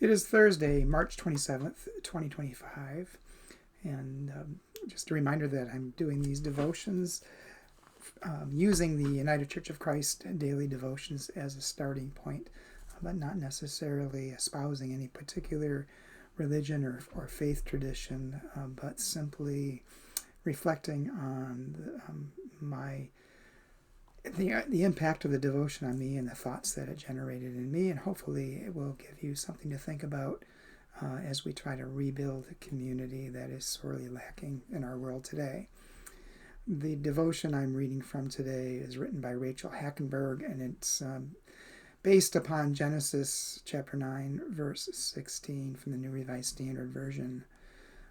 It is Thursday, March 27th, 2025, and just a reminder that I'm doing these devotions using the United Church of Christ daily devotions as a starting point, but not necessarily espousing any particular religion or faith tradition, but simply reflecting on the impact of the devotion on me and the thoughts that it generated in me, and hopefully it will give you something to think about as we try to rebuild a community that is sorely lacking in our world today. The devotion I'm reading from today is written by Rachel Hackenberg, and it's based upon Genesis chapter 9, verse 16 from the New Revised Standard Version.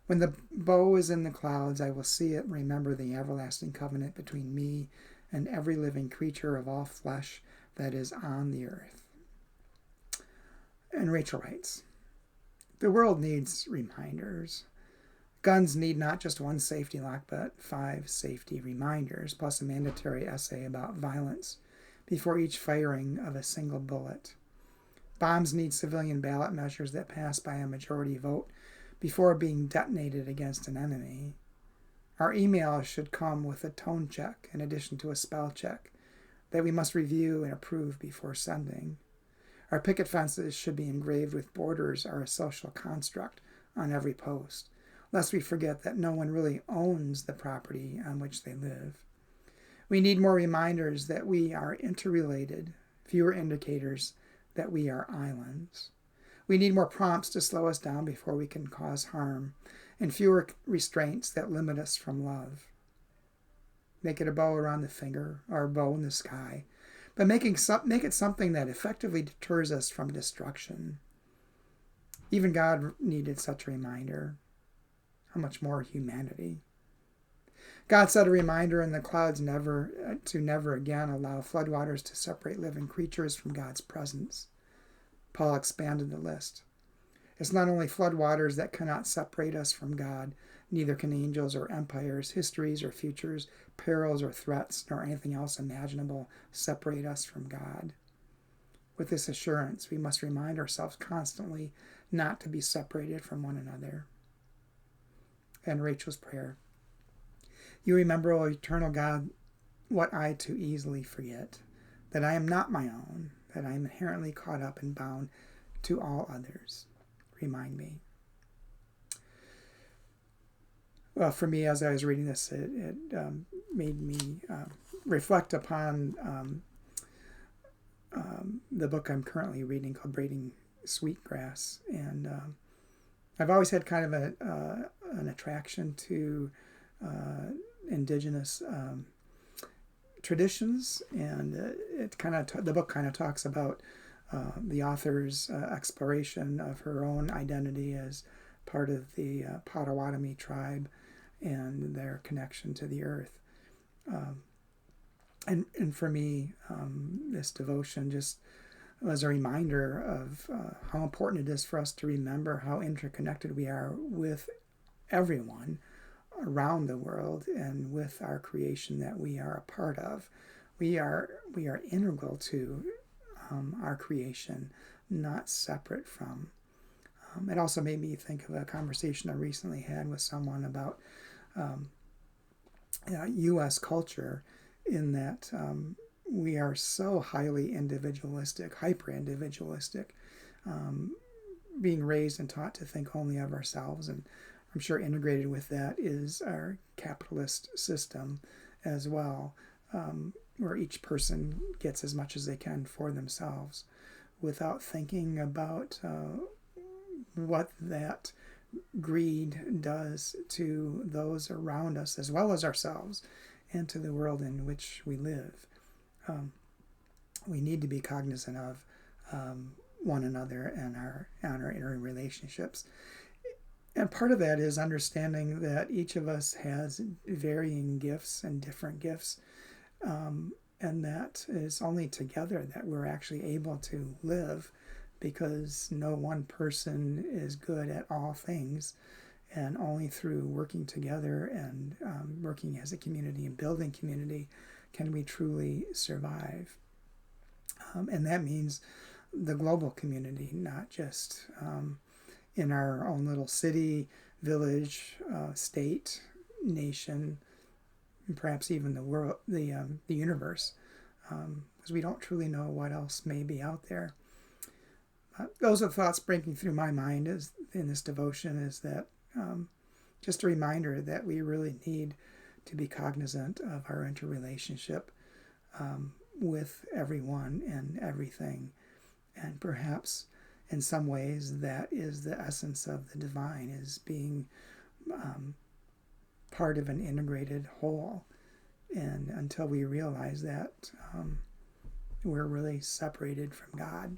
When the bow is in the clouds, I will see it and remember the everlasting covenant between me and every living creature of all flesh that is on the earth. And Rachel writes, the world needs reminders. Guns need not just one safety lock, but 5 safety reminders, plus a mandatory essay about violence before each firing of a single bullet. Bombs need civilian ballot measures that pass by a majority vote before being detonated against an enemy. Our emails should come with a tone check in addition to a spell check that we must review and approve before sending. Our picket fences should be engraved with borders or a social construct on every post, lest we forget that no one really owns the property on which they live. We need more reminders that we are interrelated, fewer indicators that we are islands. We need more prompts to slow us down before we can cause harm, and fewer restraints that limit us from love. Make it a bow around the finger or a bow in the sky, but make it something that effectively deters us from destruction. Even God needed such a reminder. How much more humanity? God set a reminder in the clouds to never again allow floodwaters to separate living creatures from God's presence. Paul expanded the list. It's not only floodwaters that cannot separate us from God, neither can angels or empires, histories or futures, perils or threats, nor anything else imaginable separate us from God. With this assurance, we must remind ourselves constantly not to be separated from one another. And Rachel's prayer. You remember, O eternal God, what I too easily forget, that I am not my own, that I am inherently caught up and bound to all others. Remind me. Well, for me, as I was reading this, it made me reflect upon the book I'm currently reading called Braiding Sweetgrass. And I've always had kind of an attraction to indigenous traditions, and the book kind of talks about the author's exploration of her own identity as part of the Potawatomi tribe and their connection to the earth. And for me, this devotion just was a reminder of how important it is for us to remember how interconnected we are with everyone around the world and with our creation that we are a part of. We are integral to our creation, not separate from. It also made me think of a conversation I recently had with someone about U.S. culture, in that we are so highly individualistic, hyper-individualistic, being raised and taught to think only of ourselves. And I'm sure integrated with that is our capitalist system as well, where each person gets as much as they can for themselves without thinking about what that greed does to those around us as well as ourselves and to the world in which we live. We need to be cognizant of one another and our interrelationships. And part of that is understanding that each of us has varying gifts and different gifts, and that it's only together that we're actually able to live, because no one person is good at all things, and only through working together and working as a community and building community can we truly survive. And that means the global community, not just in our own little city, village, state, nation, and perhaps even the world, the universe, because we don't truly know what else may be out there. Those are the thoughts breaking through my mind in this devotion, is that just a reminder that we really need to be cognizant of our interrelationship with everyone and everything. And perhaps in some ways that is the essence of the divine, is being part of an integrated whole. And until we realize that, we're really separated from God,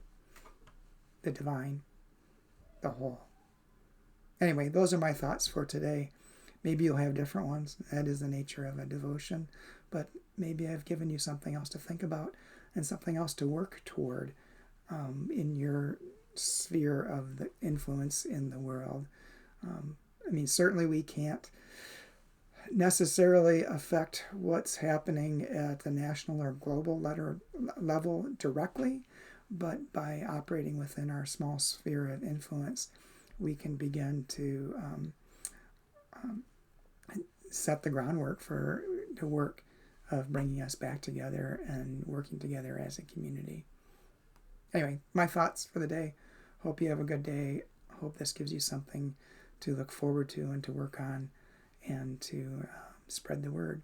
the divine, the whole. Anyway, those are my thoughts for today. Maybe you'll have different ones. That is the nature of a devotion. But maybe I've given you something else to think about and something else to work toward in your sphere of the influence in the world. Certainly we can't necessarily affect what's happening at the national or global level directly, but by operating within our small sphere of influence, we can begin to set the groundwork for the work of bringing us back together and working together as a community. Anyway, my thoughts for the day. Hope you have a good day. Hope this gives you something to look forward to and to work on and to spread the word.